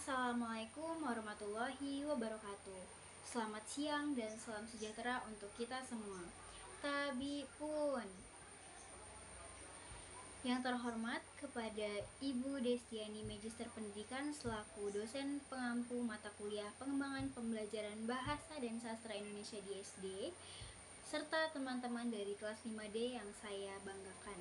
Assalamualaikum warahmatullahi wabarakatuh. Selamat siang dan salam sejahtera untuk kita semua. Tabipun. Yang terhormat kepada Ibu Destiani Magister Pendidikan selaku dosen pengampu mata kuliah pengembangan pembelajaran bahasa dan sastra Indonesia di SD, serta teman-teman dari kelas 5D yang saya banggakan.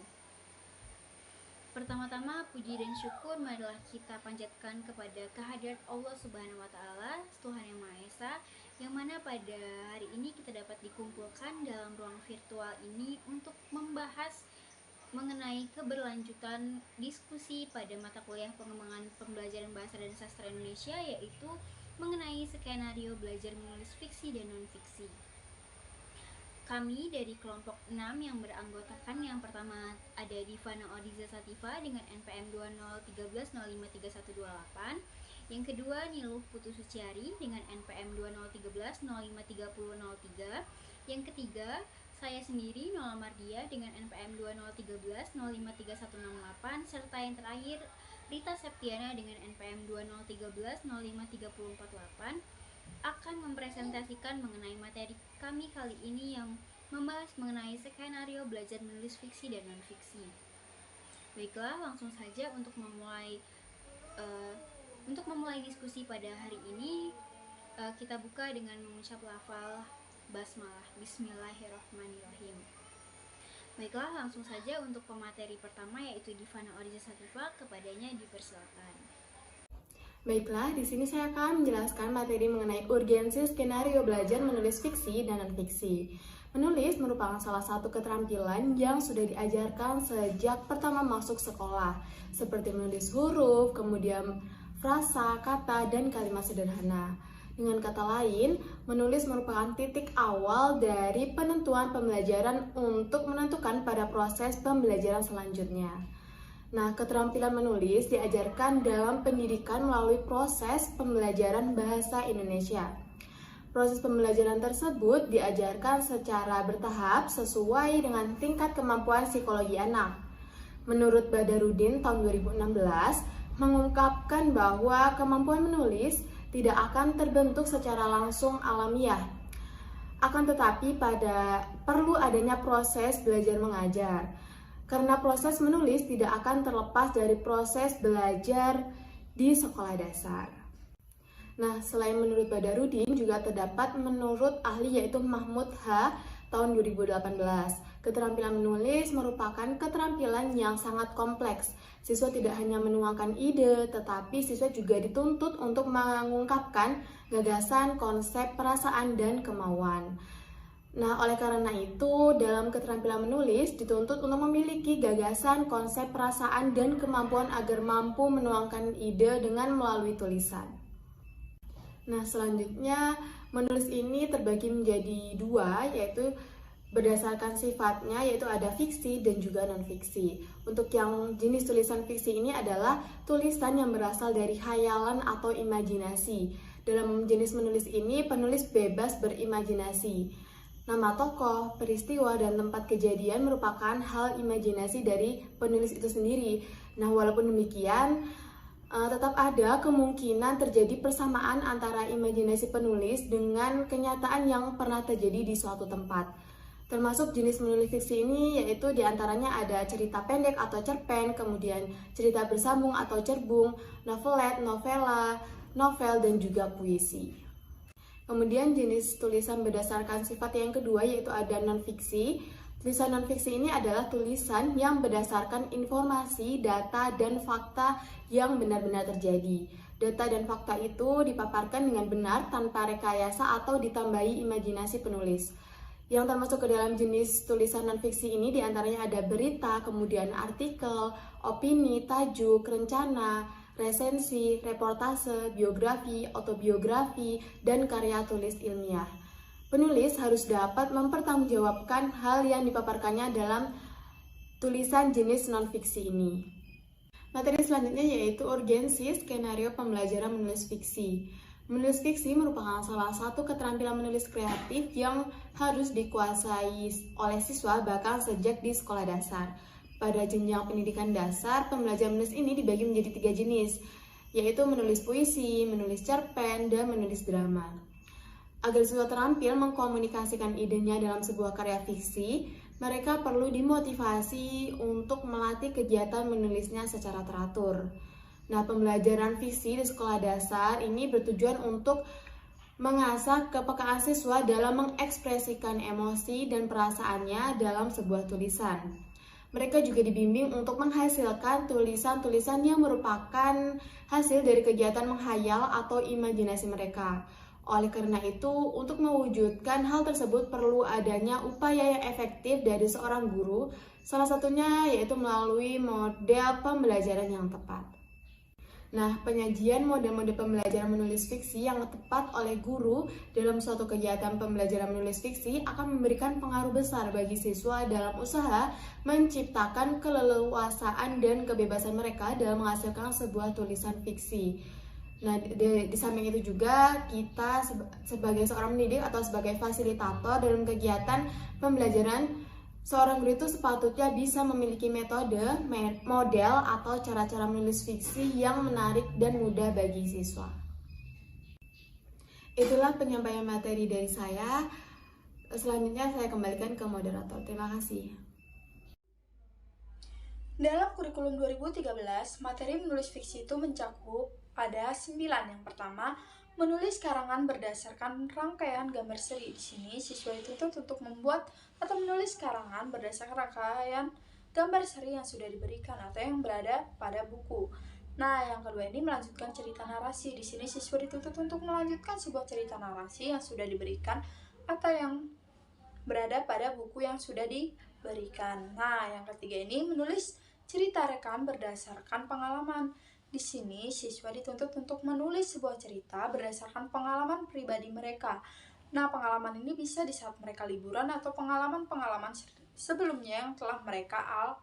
Pertama-tama, puji dan syukur marilah kita panjatkan kepada kehadirat Allah Subhanahu wa Ta'ala, Tuhan Yang Maha Esa, yang mana pada hari ini kita dapat dikumpulkan dalam ruang virtual ini untuk membahas mengenai keberlanjutan diskusi pada mata kuliah pengembangan pembelajaran bahasa dan sastra Indonesia, yaitu mengenai skenario belajar menulis fiksi dan non-fiksi. Kami dari kelompok 6 yang beranggotakan yang pertama ada Divana Odiza Sativa dengan NPM 2013053128, yang kedua Niluh Putu Suciari dengan NPM 2013053003, yang ketiga saya sendiri Nola Mardia dengan NPM 2013053168, serta yang terakhir Rita Septiana dengan NPM 2013053048 akan mempresentasikan mengenai materi kami kali ini yang membahas mengenai skenario belajar menulis fiksi dan non-fiksi. Baiklah, langsung saja untuk memulai diskusi pada hari ini, kita buka dengan mengucap lafal basmalah. Bismillahirrahmanirrahim. Baiklah, langsung saja untuk pemateri pertama yaitu Divana Odiza Sativa, kepadanya dipersilakan. Baiklah, di sini saya akan menjelaskan materi mengenai urgensi skenario belajar menulis fiksi dan non-fiksi. Menulis merupakan salah satu keterampilan yang sudah diajarkan sejak pertama masuk sekolah, seperti menulis huruf, kemudian frasa, kata, dan kalimat sederhana. Dengan kata lain, menulis merupakan titik awal dari penentuan pembelajaran untuk menentukan pada proses pembelajaran selanjutnya. Nah, keterampilan menulis diajarkan dalam pendidikan melalui proses pembelajaran bahasa Indonesia. Proses pembelajaran tersebut diajarkan secara bertahap sesuai dengan tingkat kemampuan psikologi anak. Menurut Badarudin tahun 2016, mengungkapkan bahwa kemampuan menulis tidak akan terbentuk secara langsung alamiah. Akan tetapi perlu adanya proses belajar mengajar. Karena proses menulis tidak akan terlepas dari proses belajar di sekolah dasar. Nah, selain menurut Badarudin, juga terdapat menurut ahli yaitu Mahmud H. tahun 2018. Keterampilan menulis merupakan keterampilan yang sangat kompleks. Siswa tidak hanya menuangkan ide, tetapi siswa juga dituntut untuk mengungkapkan gagasan, konsep, perasaan, dan kemauan. Nah, oleh karena itu, dalam keterampilan menulis dituntut untuk memiliki gagasan, konsep, perasaan, dan kemampuan agar mampu menuangkan ide dengan melalui tulisan. Nah, selanjutnya, menulis ini terbagi menjadi dua, yaitu berdasarkan sifatnya, yaitu ada fiksi dan juga non-fiksi. Untuk yang jenis tulisan fiksi ini adalah tulisan yang berasal dari khayalan atau imajinasi. Dalam jenis menulis ini, penulis bebas berimajinasi. Nama tokoh, peristiwa, dan tempat kejadian merupakan hal imajinasi dari penulis itu sendiri. Nah, walaupun demikian, tetap ada kemungkinan terjadi persamaan antara imajinasi penulis dengan kenyataan yang pernah terjadi di suatu tempat. Termasuk jenis menulis fiksi ini yaitu diantaranya ada cerita pendek atau cerpen, kemudian cerita bersambung atau cerbung, novelet, novela, novel, dan juga puisi. Kemudian jenis tulisan berdasarkan sifat yang kedua yaitu ada non-fiksi. Tulisan non-fiksi ini adalah tulisan yang berdasarkan informasi, data, dan fakta yang benar-benar terjadi. Data dan fakta itu dipaparkan dengan benar tanpa rekayasa atau ditambahi imajinasi penulis. Yang termasuk ke dalam jenis tulisan non-fiksi ini diantaranya ada berita, kemudian artikel, opini, tajuk, rencana, resensi, reportase, biografi, autobiografi, dan karya tulis ilmiah. Penulis harus dapat mempertanggungjawabkan hal yang dipaparkannya dalam tulisan jenis non-fiksi ini. Materi selanjutnya yaitu urgensi skenario pembelajaran menulis fiksi. Menulis fiksi merupakan salah satu keterampilan menulis kreatif yang harus dikuasai oleh siswa bahkan sejak di sekolah dasar. Pada jenjang pendidikan dasar, pembelajaran menulis ini dibagi menjadi 3 jenis, yaitu menulis puisi, menulis cerpen, dan menulis drama. Agar siswa terampil mengkomunikasikan idenya dalam sebuah karya fiksi, mereka perlu dimotivasi untuk melatih kegiatan menulisnya secara teratur. Nah, pembelajaran fiksi di sekolah dasar ini bertujuan untuk mengasah kepekaan siswa dalam mengekspresikan emosi dan perasaannya dalam sebuah tulisan. Mereka juga dibimbing untuk menghasilkan tulisan-tulisan yang merupakan hasil dari kegiatan menghayal atau imajinasi mereka. Oleh karena itu, untuk mewujudkan hal tersebut perlu adanya upaya yang efektif dari seorang guru, salah satunya yaitu melalui model pembelajaran yang tepat. Nah, penyajian model-model pembelajaran menulis fiksi yang tepat oleh guru dalam suatu kegiatan pembelajaran menulis fiksi akan memberikan pengaruh besar bagi siswa dalam usaha menciptakan keleluasaan dan kebebasan mereka dalam menghasilkan sebuah tulisan fiksi. Nah, di samping itu juga kita sebagai seorang pendidik atau sebagai fasilitator dalam kegiatan pembelajaran, seorang guru itu sepatutnya bisa memiliki metode, model, atau cara-cara menulis fiksi yang menarik dan mudah bagi siswa. Itulah penyampaian materi dari saya. Selanjutnya saya kembalikan ke moderator. Terima kasih. Dalam kurikulum 2013, materi menulis fiksi itu mencakup ada 9. Yang pertama, menulis karangan berdasarkan rangkaian gambar seri. Di sini siswa dituntut untuk membuat atau menulis karangan berdasarkan rangkaian gambar seri yang sudah diberikan atau yang berada pada buku. Nah, yang kedua ini melanjutkan cerita narasi. Di sini siswa dituntut untuk melanjutkan sebuah cerita narasi yang sudah diberikan atau yang berada pada buku yang sudah diberikan. Nah, yang ketiga ini menulis cerita rekan berdasarkan pengalaman. Di sini siswa dituntut untuk menulis sebuah cerita berdasarkan pengalaman pribadi mereka. Nah, pengalaman ini bisa di saat mereka liburan atau pengalaman-pengalaman sebelumnya yang telah mereka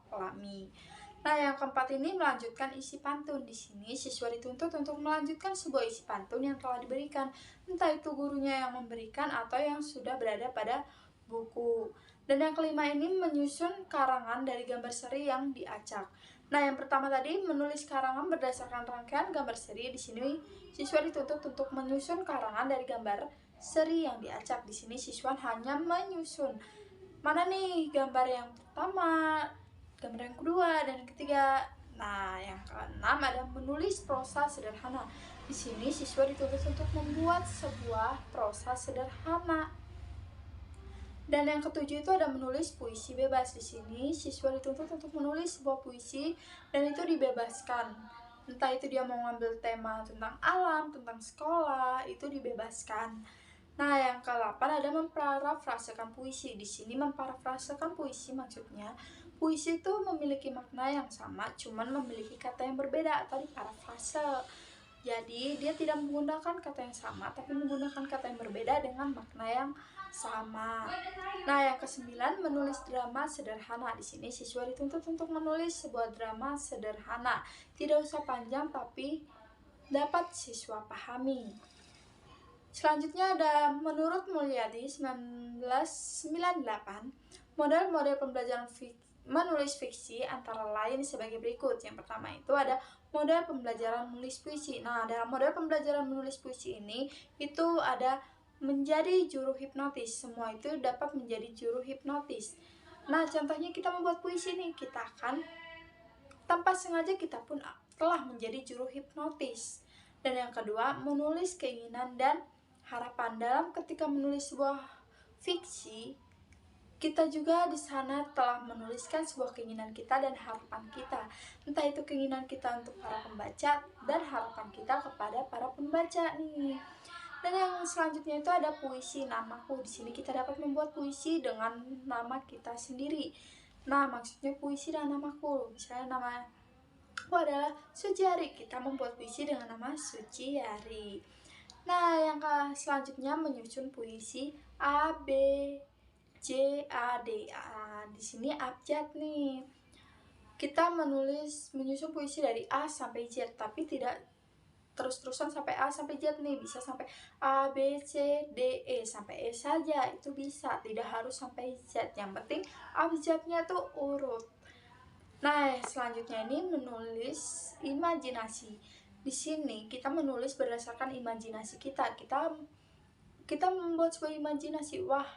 alami. Nah, yang keempat ini melanjutkan isi pantun. Di sini siswa dituntut untuk melanjutkan sebuah isi pantun yang telah diberikan, entah itu gurunya yang memberikan atau yang sudah berada pada buku. Dan yang kelima ini menyusun karangan dari gambar seri yang diacak. Nah, yang pertama tadi menulis karangan berdasarkan rangkaian gambar seri. Di sini siswa dituntut untuk menyusun karangan dari gambar seri yang diacak. Di sini siswa hanya menyusun mana nih gambar yang pertama, gambar yang kedua, dan yang ketiga. Nah, yang keenam ada menulis prosa sederhana. Di sini siswa dituntut untuk membuat sebuah prosa sederhana. Dan yang ketujuh itu ada menulis puisi bebas. Di sini siswa dituntut untuk menulis sebuah puisi dan itu dibebaskan. Entah itu dia mau ngambil tema tentang alam, tentang sekolah, itu dibebaskan. Nah, yang ke-8 ada memparafrasekan puisi. Di sini memparafrasekan puisi maksudnya puisi itu memiliki makna yang sama, cuman memiliki kata yang berbeda atau diparafrase. Jadi, dia tidak menggunakan kata yang sama, tapi menggunakan kata yang berbeda dengan makna yang sama. Nah, yang ke-9 menulis drama sederhana. Di sini siswa dituntut untuk menulis sebuah drama sederhana. Tidak usah panjang tapi dapat siswa pahami. Selanjutnya ada menurut Mulyadi 1998, model-model pembelajaran menulis fiksi antara lain sebagai berikut. Yang pertama itu ada model pembelajaran menulis puisi. Nah, dalam model pembelajaran menulis puisi ini itu ada menjadi juru hipnotis. Semua itu dapat menjadi juru hipnotis. Nah, contohnya kita membuat puisi nih, kita akan tanpa sengaja kita pun telah menjadi juru hipnotis. Dan yang kedua, menulis keinginan dan harapan. Dalam ketika menulis sebuah fiksi, kita juga di sana telah menuliskan sebuah keinginan kita dan harapan kita. Entah itu keinginan kita untuk para pembaca dan harapan kita kepada para pembaca nih. Dan yang selanjutnya itu ada puisi namaku. Di sini kita dapat membuat puisi dengan nama kita sendiri. Nah, maksudnya puisi dengan namaku. Misalnya nama aku adalah Suciari. Kita membuat puisi dengan nama Suciari. Nah, yang selanjutnya menyusun puisi A, B, C, A, D. Di sini abjad nih. Kita menyusun puisi dari A sampai Z, tapi tidak terus-terusan sampai A sampai Z nih, bisa sampai A, B, C, D, E, sampai E saja itu bisa, tidak harus sampai Z. Yang penting abjadnya tuh urut. Nah, selanjutnya ini menulis imajinasi. Di sini kita menulis berdasarkan imajinasi kita. Kita membuat sebuah imajinasi, wah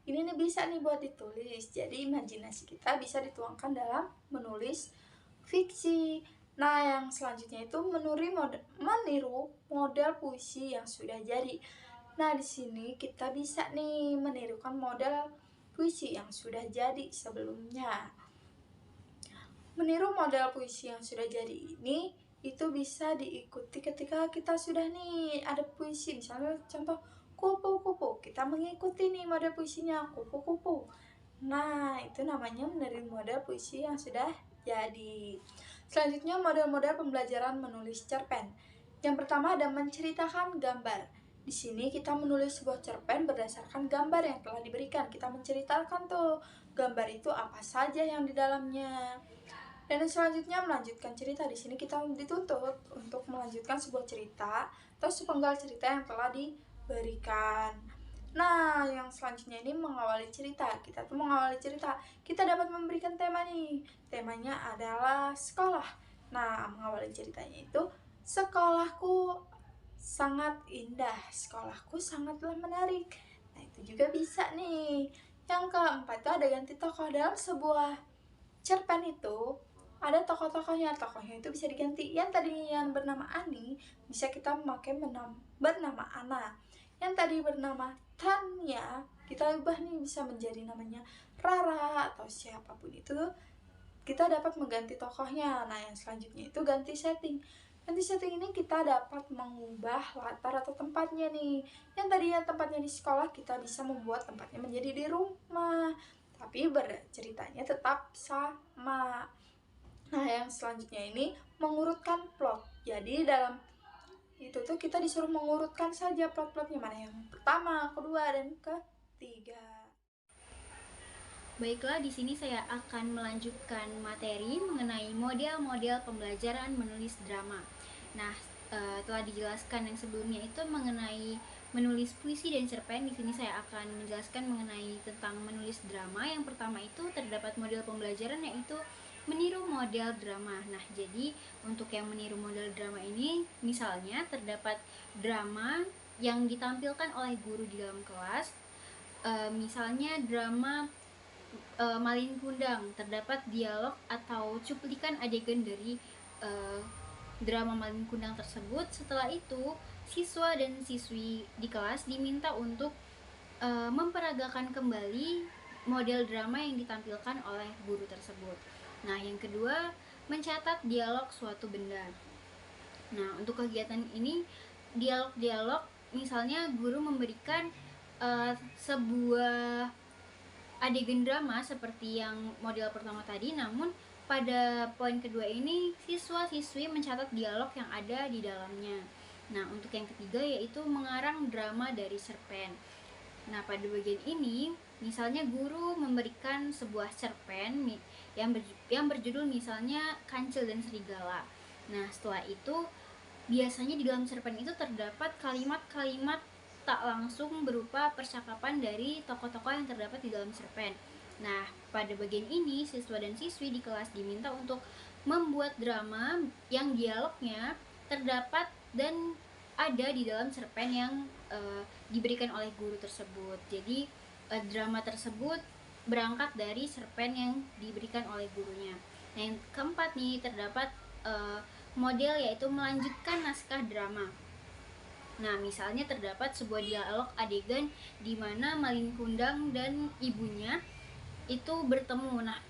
ini nih bisa nih buat ditulis. Jadi imajinasi kita bisa dituangkan dalam menulis fiksi. Nah, yang selanjutnya itu meniru model puisi yang sudah jadi. Nah, di sini kita bisa nih menirukan model puisi yang sudah jadi sebelumnya. Meniru model puisi yang sudah jadi ini itu bisa diikuti ketika kita sudah nih ada puisi, misalnya contoh kupu-kupu, kita mengikuti nih model puisinya kupu-kupu. Nah, itu namanya meniru model puisi yang sudah jadi. Selanjutnya model-model pembelajaran menulis cerpen. Yang pertama ada menceritakan gambar. Di sini kita menulis sebuah cerpen berdasarkan gambar yang telah diberikan. Kita menceritakan tuh gambar itu apa saja yang di dalamnya. Dan selanjutnya melanjutkan cerita. Di sini kita dituntut untuk melanjutkan sebuah cerita atau sepenggal cerita yang telah diberikan. Nah, yang selanjutnya ini mengawali cerita. Kita tuh mengawali cerita, kita dapat memberikan tema nih. Temanya adalah sekolah. Nah, mengawali ceritanya itu, sekolahku sangat indah, sekolahku sangatlah menarik. Nah, itu juga bisa nih. Yang keempat itu ada ganti tokoh. Dalam sebuah cerpen itu ada tokoh-tokohnya itu bisa diganti. Yang tadinya yang bernama Ani bisa kita memakai bernama Ana. Yang tadi bernama Tania kita ubah nih bisa menjadi namanya Rara atau siapapun itu. Kita dapat mengganti tokohnya. Nah, yang selanjutnya itu ganti setting. Ganti setting ini kita dapat mengubah latar atau tempatnya nih. Yang tadinya tempatnya di sekolah, kita bisa membuat tempatnya menjadi di rumah, tapi berceritanya tetap sama. Nah, yang selanjutnya ini mengurutkan plot. Jadi dalam itu tuh kita disuruh mengurutkan saja plot-plotnya, mana yang pertama, kedua, dan ketiga. Baiklah, di sini saya akan melanjutkan materi mengenai model-model pembelajaran menulis drama. Nah, telah dijelaskan yang sebelumnya itu mengenai menulis puisi dan cerpen. Di sini saya akan menjelaskan mengenai tentang menulis drama. Yang pertama itu terdapat model pembelajaran yaitu meniru model drama. Nah, jadi untuk yang meniru model drama ini, misalnya terdapat drama yang ditampilkan oleh guru di dalam kelas. Misalnya drama Malin Kundang, terdapat dialog atau cuplikan adegan dari drama Malin Kundang tersebut. Setelah itu, siswa dan siswi di kelas diminta untuk memperagakan kembali model drama yang ditampilkan oleh guru tersebut. Nah, yang kedua, mencatat dialog suatu benda. Nah, untuk kegiatan ini, dialog-dialog, misalnya guru memberikan sebuah adegan drama seperti yang model pertama tadi, namun pada poin kedua ini siswa-siswi mencatat dialog yang ada di dalamnya. Nah, untuk yang ketiga yaitu mengarang drama dari cerpen. Nah, pada bagian ini misalnya guru memberikan sebuah cerpen yang berjudul misalnya Kancil dan Serigala. Nah, setelah itu biasanya di dalam cerpen itu terdapat kalimat-kalimat tak langsung berupa percakapan dari tokoh-tokoh yang terdapat di dalam cerpen. Nah, pada bagian ini siswa dan siswi di kelas diminta untuk membuat drama yang dialognya terdapat dan ada di dalam cerpen yang diberikan oleh guru tersebut. Jadi drama tersebut berangkat dari cerpen yang diberikan oleh gurunya. Nah, yang keempat nih terdapat model yaitu melanjutkan naskah drama. Nah, misalnya terdapat sebuah dialog adegan di mana Malin Kundang dan ibunya itu bertemu. Nah,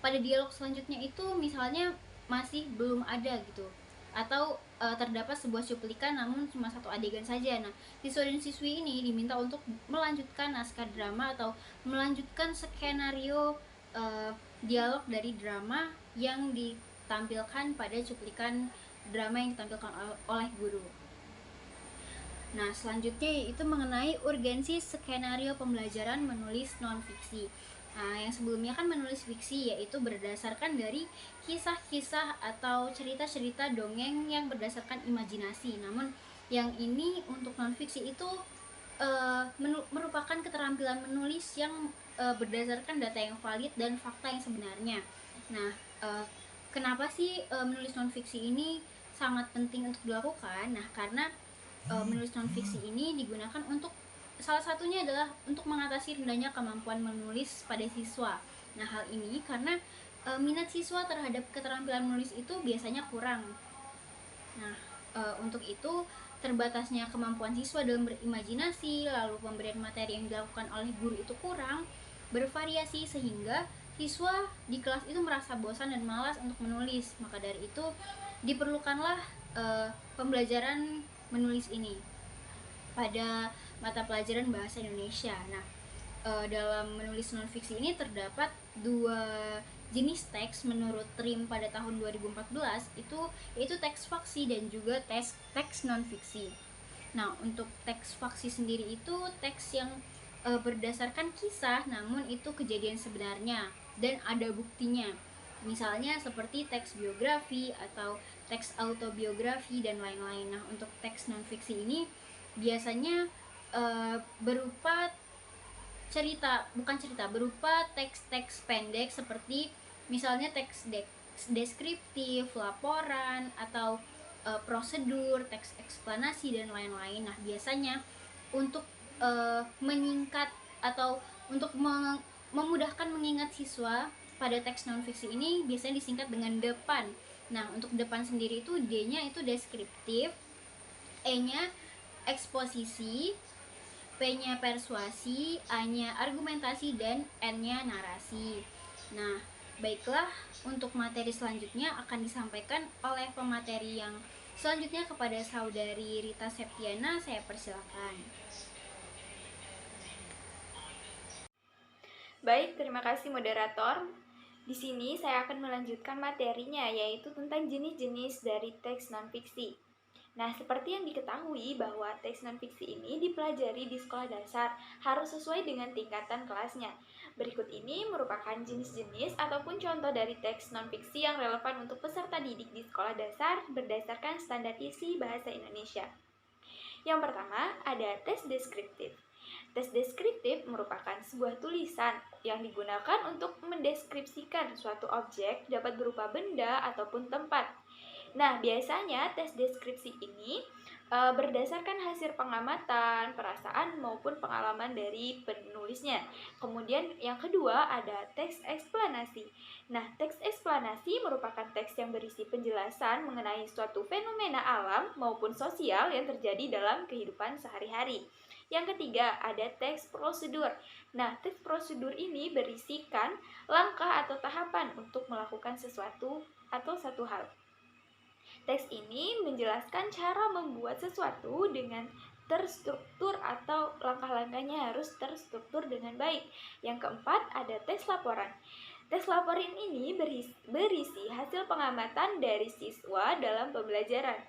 pada dialog selanjutnya itu misalnya masih belum ada gitu, atau terdapat sebuah cuplikan namun cuma satu adegan saja. Nah, siswa dan siswi ini diminta untuk melanjutkan naskah drama atau melanjutkan skenario dialog dari drama yang ditampilkan pada cuplikan drama yang ditampilkan oleh guru. Nah, selanjutnya itu mengenai urgensi skenario pembelajaran menulis non-fiksi. Nah, yang sebelumnya kan menulis fiksi, yaitu berdasarkan dari kisah-kisah atau cerita-cerita dongeng yang berdasarkan imajinasi. Namun yang ini untuk non-fiksi itu merupakan keterampilan menulis yang berdasarkan data yang valid dan fakta yang sebenarnya. Nah, kenapa sih menulis non-fiksi ini sangat penting untuk dilakukan. Nah, karena menulis non-fiksi ini digunakan untuk salah satunya adalah untuk mengatasi rendahnya kemampuan menulis pada siswa. Nah, hal ini karena minat siswa terhadap keterampilan menulis itu biasanya kurang. Nah, untuk itu terbatasnya kemampuan siswa dalam berimajinasi, lalu pemberian materi yang dilakukan oleh guru itu kurang bervariasi sehingga siswa di kelas itu merasa bosan dan malas untuk menulis. Maka dari itu diperlukanlah pembelajaran menulis ini pada mata pelajaran bahasa Indonesia. Nah, dalam menulis non-fiksi ini terdapat dua jenis teks menurut TRIM pada tahun 2014, yaitu teks faksi dan juga teks non-fiksi. Nah, untuk teks faksi sendiri itu teks yang berdasarkan kisah namun itu kejadian sebenarnya dan ada buktinya. Misalnya seperti teks biografi atau teks autobiografi dan lain-lain. Nah, untuk teks non-fiksi ini biasanya berupa berupa teks-teks pendek seperti misalnya teks deskriptif, laporan, atau prosedur, teks eksplanasi dan lain-lain. Nah, biasanya untuk menyingkat atau untuk memudahkan mengingat siswa pada teks non-fiksi ini biasanya disingkat dengan depan. Nah, untuk depan sendiri itu D-nya itu deskriptif, E-nya eksposisi, P-nya persuasi, A-nya argumentasi, dan N-nya narasi. Nah, baiklah, untuk materi selanjutnya akan disampaikan oleh pemateri yang selanjutnya kepada saudari Rita Septiana. Saya persilakan. Baik, terima kasih moderator. Di sini saya akan melanjutkan materinya, yaitu tentang jenis-jenis dari teks non-fiksi. Nah, seperti yang diketahui bahwa teks non-fiksi ini dipelajari di sekolah dasar harus sesuai dengan tingkatan kelasnya. Berikut ini merupakan jenis-jenis ataupun contoh dari teks non-fiksi yang relevan untuk peserta didik di sekolah dasar berdasarkan standar isi bahasa Indonesia. Yang pertama, ada teks deskriptif. Teks deskriptif merupakan sebuah tulisan yang digunakan untuk mendeskripsikan suatu objek, dapat berupa benda ataupun tempat. Nah, biasanya teks deskripsi ini berdasarkan hasil pengamatan, perasaan maupun pengalaman dari penulisnya. Kemudian yang kedua ada teks eksplanasi. Nah, teks eksplanasi merupakan teks yang berisi penjelasan mengenai suatu fenomena alam maupun sosial yang terjadi dalam kehidupan sehari-hari. Yang ketiga, ada teks prosedur. Nah, teks prosedur ini berisikan langkah atau tahapan untuk melakukan sesuatu atau satu hal. Teks ini menjelaskan cara membuat sesuatu dengan terstruktur atau langkah-langkahnya harus terstruktur dengan baik. Yang keempat, ada teks laporan. Teks laporan ini berisi hasil pengamatan dari siswa dalam pembelajaran.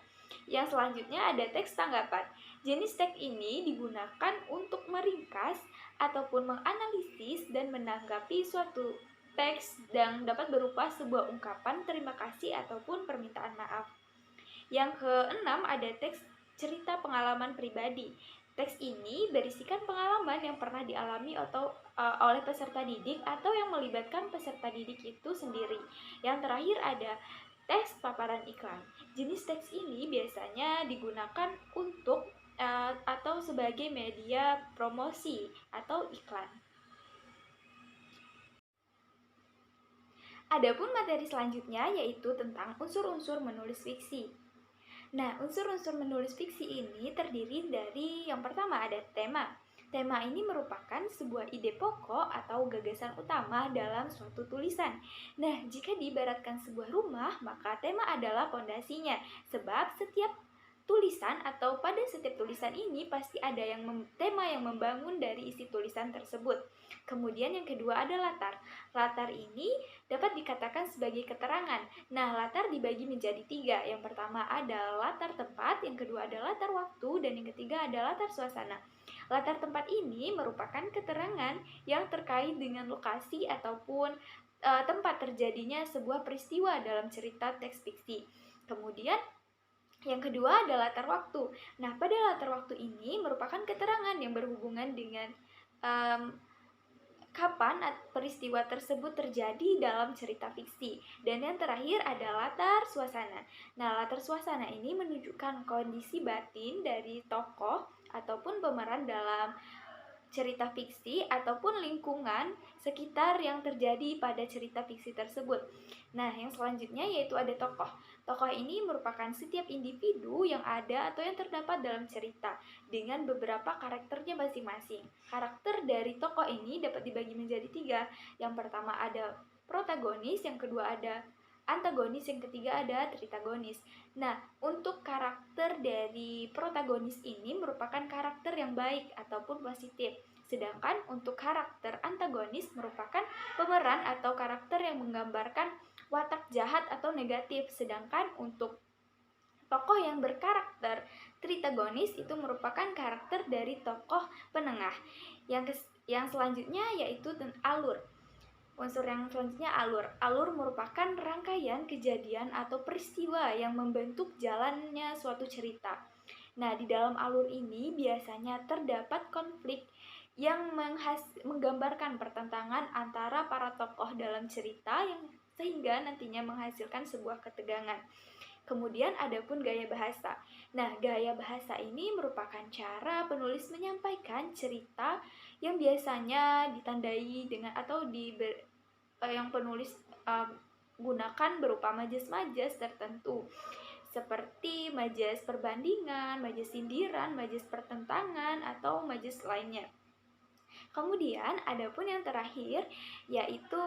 Yang selanjutnya ada teks tanggapan. Jenis teks ini digunakan untuk meringkas ataupun menganalisis dan menanggapi suatu teks yang dapat berupa sebuah ungkapan terima kasih ataupun permintaan maaf. Yang keenam ada teks cerita pengalaman pribadi. Teks ini berisikan pengalaman yang pernah dialami atau oleh peserta didik atau yang melibatkan peserta didik itu sendiri. Yang terakhir ada teks paparan iklan. Jenis teks ini biasanya digunakan untuk atau sebagai media promosi atau iklan. Adapun materi selanjutnya yaitu tentang unsur-unsur menulis fiksi. Nah, unsur-unsur menulis fiksi ini terdiri dari yang pertama ada tema. Tema ini merupakan sebuah ide pokok atau gagasan utama dalam suatu tulisan. Nah, jika diibaratkan sebuah rumah, maka tema adalah pondasinya. Sebab setiap tulisan atau pada setiap tulisan ini pasti ada tema yang membangun dari isi tulisan tersebut. Kemudian yang kedua ada latar. Latar ini dapat dikatakan sebagai keterangan. Nah, latar dibagi menjadi 3. Yang pertama ada latar tempat, yang kedua ada latar waktu, dan yang ketiga ada latar suasana. Latar tempat ini merupakan keterangan yang terkait dengan lokasi ataupun tempat terjadinya sebuah peristiwa dalam cerita teks fiksi. Kemudian yang kedua adalah latar waktu. Nah, pada latar waktu ini merupakan keterangan yang berhubungan dengan kapan peristiwa tersebut terjadi dalam cerita fiksi. Dan yang terakhir ada latar suasana. Nah, latar suasana ini menunjukkan kondisi batin dari tokoh ataupun pemeran dalam cerita fiksi ataupun lingkungan sekitar yang terjadi pada cerita fiksi tersebut. Nah, yang selanjutnya yaitu ada tokoh. Tokoh ini merupakan setiap individu yang ada atau yang terdapat dalam cerita dengan beberapa karakternya masing-masing. Karakter dari tokoh ini dapat dibagi menjadi 3. Yang pertama ada protagonis, yang kedua ada antagonis, yang ketiga ada tritagonis. Nah, untuk karakter dari protagonis ini merupakan karakter yang baik ataupun positif. Sedangkan untuk karakter antagonis merupakan pemeran atau karakter yang menggambarkan watak jahat atau negatif. Sedangkan untuk tokoh yang berkarakter tritagonis itu merupakan karakter dari tokoh penengah. Yang selanjutnya yaitu alur. Unsur yang selanjutnya alur. Alur merupakan rangkaian kejadian atau peristiwa yang membentuk jalannya suatu cerita. Nah, di dalam alur ini biasanya terdapat konflik yang menggambarkan pertentangan antara para tokoh dalam cerita yang sehingga nantinya menghasilkan sebuah ketegangan. Kemudian ada pun gaya bahasa. Nah, gaya bahasa ini merupakan cara penulis menyampaikan cerita yang biasanya ditandai dengan atau yang penulis gunakan berupa majas-majas tertentu seperti majas perbandingan, majas sindiran, majas pertentangan, atau majas lainnya. Kemudian ada pun yang terakhir yaitu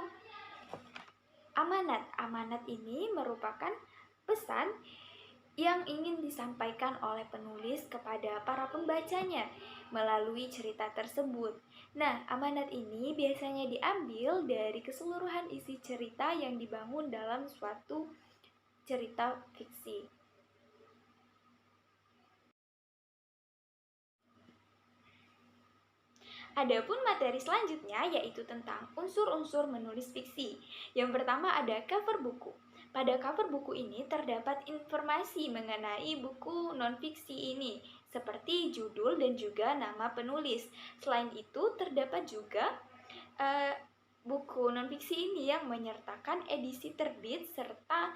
amanat. Amanat ini merupakan pesan yang ingin disampaikan oleh penulis kepada para pembacanya melalui cerita tersebut. Nah, amanat ini biasanya diambil dari keseluruhan isi cerita yang dibangun dalam suatu cerita fiksi. Adapun materi selanjutnya yaitu tentang unsur-unsur menulis fiksi. Yang pertama ada cover buku. Pada cover buku ini terdapat informasi mengenai buku non-fiksi ini, seperti judul dan juga nama penulis. Selain itu terdapat juga buku non-fiksi ini yang menyertakan edisi terbit serta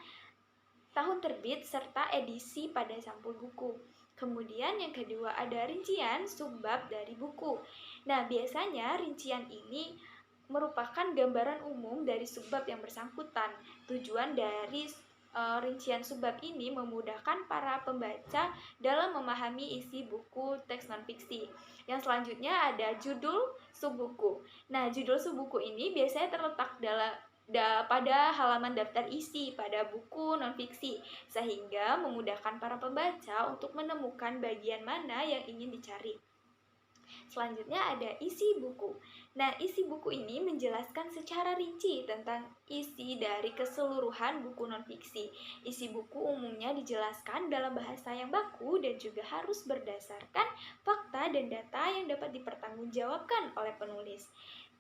tahun terbit serta edisi pada sampul buku. Kemudian yang kedua ada rincian subbab dari buku. Nah, biasanya rincian ini merupakan gambaran umum dari subbab yang bersangkutan. Tujuan dari rincian subbab ini memudahkan para pembaca dalam memahami isi buku teks non-fiksi. Yang selanjutnya ada judul subbuku. Nah, judul subbuku ini biasanya terletak pada halaman daftar isi pada buku non-fiksi, sehingga memudahkan para pembaca untuk menemukan bagian mana yang ingin dicari. Selanjutnya ada isi buku. Nah, isi buku ini menjelaskan secara rinci tentang isi dari keseluruhan buku non-fiksi. Isi buku umumnya dijelaskan dalam bahasa yang baku dan juga harus berdasarkan fakta dan data yang dapat dipertanggungjawabkan oleh penulis.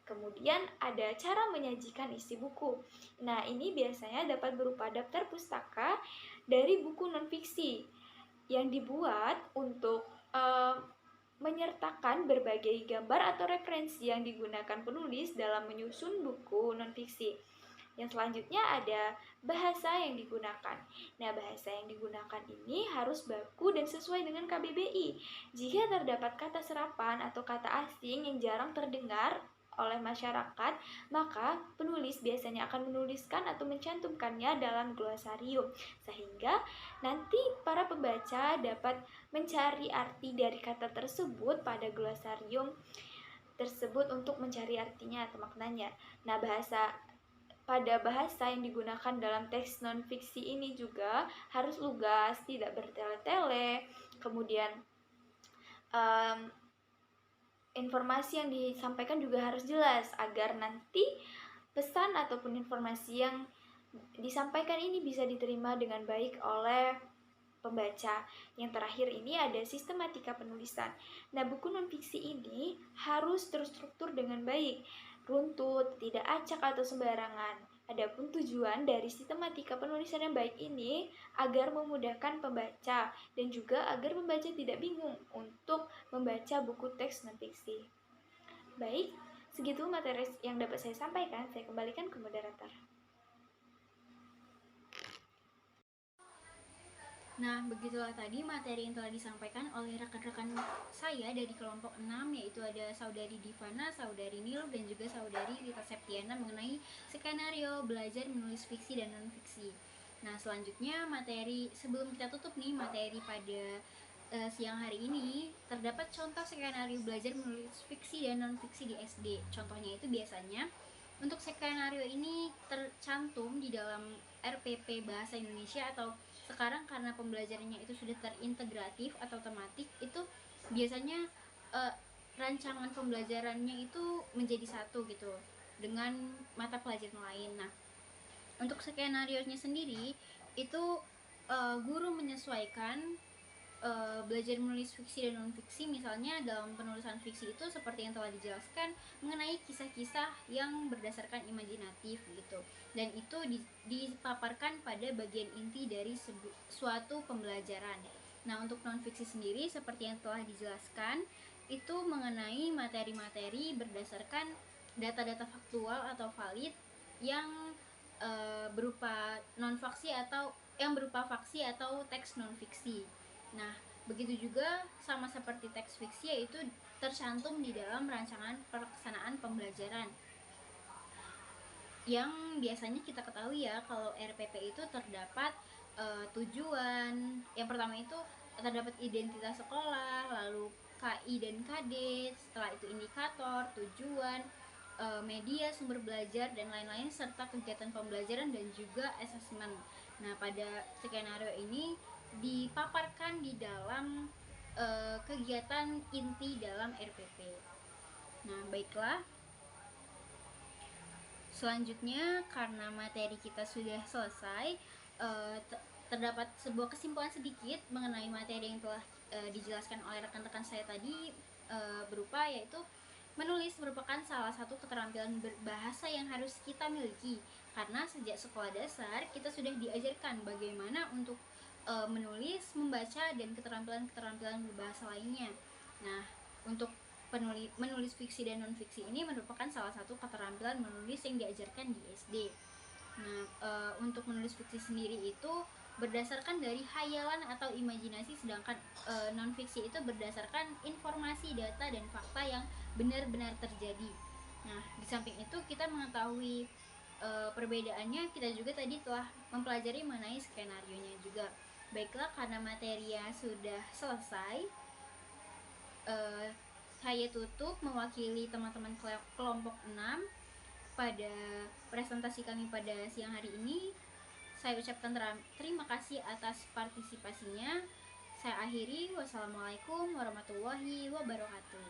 Kemudian ada cara menyajikan isi buku. Nah, ini biasanya dapat berupa daftar pustaka dari buku non-fiksi yang dibuat untuk menyertakan berbagai gambar atau referensi yang digunakan penulis dalam menyusun buku non-fiksi. Yang selanjutnya ada bahasa yang digunakan. Nah, bahasa yang digunakan ini harus baku dan sesuai dengan KBBI. Jika terdapat kata serapan atau kata asing yang jarang terdengar oleh masyarakat, maka penulis biasanya akan menuliskan atau mencantumkannya dalam glosarium, sehingga nanti para pembaca dapat mencari arti dari kata tersebut pada glosarium tersebut untuk mencari artinya atau maknanya. Nah, pada bahasa yang digunakan dalam teks non-fiksi ini juga harus lugas, tidak bertele-tele, kemudian informasi yang disampaikan juga harus jelas agar nanti pesan ataupun informasi yang disampaikan ini bisa diterima dengan baik oleh pembaca. Yang terakhir ini ada sistematika penulisan. Nah, buku non-fiksi ini harus terstruktur dengan baik, runtut, tidak acak atau sembarangan. Adapun tujuan dari sistematika penulisan yang baik ini agar memudahkan pembaca dan juga agar pembaca tidak bingung untuk membaca buku teks non-fiksi. Baik, Segitu materi yang dapat saya sampaikan, saya kembalikan ke moderator. Nah, begitulah tadi materi yang telah disampaikan oleh rekan-rekan saya dari kelompok 6, yaitu ada Saudari Divana, Saudari Nil, dan juga Saudari Rita Septiana mengenai skenario belajar menulis fiksi dan non-fiksi. Nah, selanjutnya materi, sebelum kita tutup nih materi pada siang hari ini, terdapat contoh skenario belajar menulis fiksi dan non-fiksi di SD. Contohnya itu biasanya untuk skenario ini tercantum di dalam RPP Bahasa Indonesia, atau sekarang karena pembelajarannya itu sudah terintegratif atau tematik, itu biasanya rancangan pembelajarannya itu menjadi satu gitu dengan mata pelajaran lain. Nah, untuk skenario-nya sendiri itu guru menyesuaikan belajar menulis fiksi dan non-fiksi. Misalnya dalam penulisan fiksi itu seperti yang telah dijelaskan mengenai kisah-kisah yang berdasarkan imajinatif gitu, dan itu dipaparkan pada bagian inti dari suatu pembelajaran. Nah, untuk non-fiksi sendiri seperti yang telah dijelaskan itu mengenai materi-materi berdasarkan data-data faktual atau valid yang berupa non-faksi atau yang berupa faksi atau teks non-fiksi. Nah, begitu juga sama seperti teks fiksi, yaitu tercantum di dalam rancangan pelaksanaan pembelajaran. Yang biasanya kita ketahui ya, kalau RPP itu terdapat tujuan. Yang pertama itu terdapat identitas sekolah, lalu KI dan KD, setelah itu indikator, tujuan, media sumber belajar dan lain-lain, serta kegiatan pembelajaran dan juga asesmen. Nah, pada skenario ini dipaparkan di dalam kegiatan inti dalam RPP. Nah, baiklah. Selanjutnya, karena materi kita sudah selesai, terdapat sebuah kesimpulan sedikit mengenai materi yang telah dijelaskan oleh rekan-rekan saya tadi, berupa yaitu menulis merupakan salah satu keterampilan berbahasa yang harus kita miliki, karena sejak sekolah dasar kita sudah diajarkan bagaimana untuk menulis, membaca, dan keterampilan-keterampilan berbahasa lainnya. Nah, untuk menulis fiksi dan non-fiksi ini merupakan salah satu keterampilan menulis yang diajarkan di SD. Nah, untuk menulis fiksi sendiri itu berdasarkan dari hayalan atau imajinasi, sedangkan non-fiksi itu berdasarkan informasi, data, dan fakta yang benar-benar terjadi. Nah, di samping itu kita mengetahui perbedaannya, kita juga tadi telah mempelajari mengenai skenario-nya juga. Baiklah, karena materinya sudah selesai, saya tutup mewakili teman-teman kelompok 6 pada presentasi kami pada siang hari ini. Saya ucapkan terima kasih atas partisipasinya. Saya akhiri. Wassalamualaikum warahmatullahi wabarakatuh.